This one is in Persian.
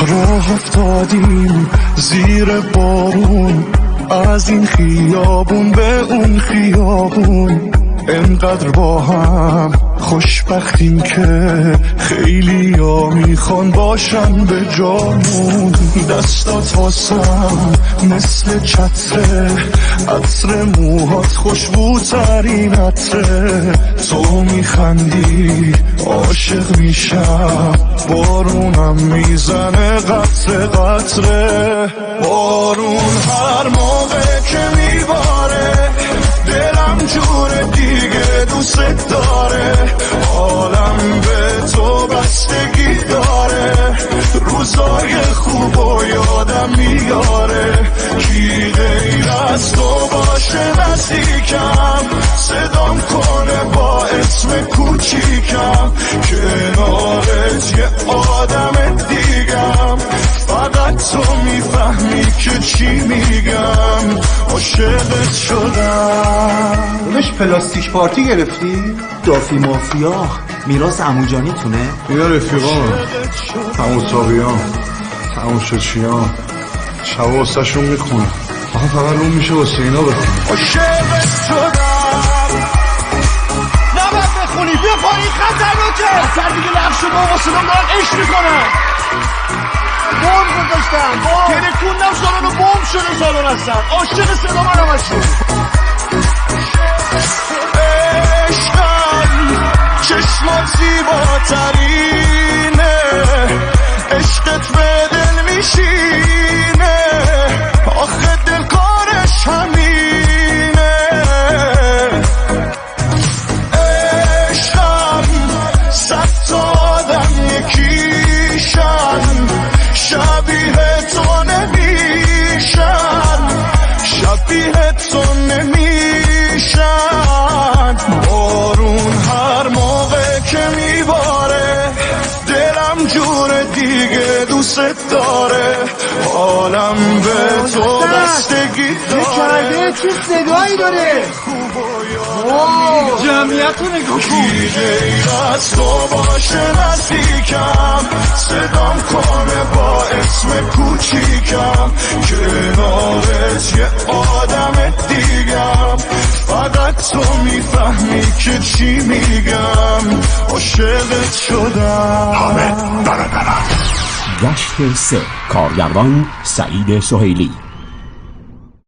راه افتادیم زیر بارون، از این خیابون به اون خیابون، انقدر با هم خوشبختیم که خیلی ها میخوان باشن به جامون. دستات واسم مثل چتره، عطر موهات خوشبوترین عطره، تو میخندی عاشق میشم، بارونم میزنه قطره قطره. بارون هر موقع که میباره دلم جور دیگه دوست داره، حالم به تو بستگی داره، روزای خوب و یادم میاره، کی غیر از تو باشه نزدیکم، صدام کنه با اسم کوچیکم، کنارت یه آدم دیگم، فقط تو میفهمی که چی میگم، عاشقت شدم. داداش پلاستیک پارتی گرفتی؟ دافی مافیا میراث عموجانی تونه؟ اینا رفیقان هموساقیان هموشچیان شبا واسه شون میکنه، آخه فقط روم میشه واسه اینا بخونی. عاشقت شدم. نباید بخونی، بیا پایین، خطرناکه. اثر دیگه لغ شده و واسه دارن عشق میکنن. بوم گذاشتن، ترکوندم سالن و بوم شده سالن هستن. عاشق صدا من همشون. عشقم چشمات زیباترینه، عشقت به دل میشینه، آخه دل کارش همینه. عشقم صد تا آدم یکیشن، شبیه تو نمیشن، شبیه تو نمیشن. بارون هر موقع که میباره دلم جور دیگه دوست داره، حالم به تو بستگی داره، چه صدایی داره. جمعیت رو نگاه کن. کی غیر از تو باشه نزدیکم، صدام کنه با اسم کوچیکم، کنارت یه آدم دیگم، فقط تو میفهمی که چی میگم، عاشقت شدم. حامد برادران. گشت 3 کارگردان سعید سهیلی،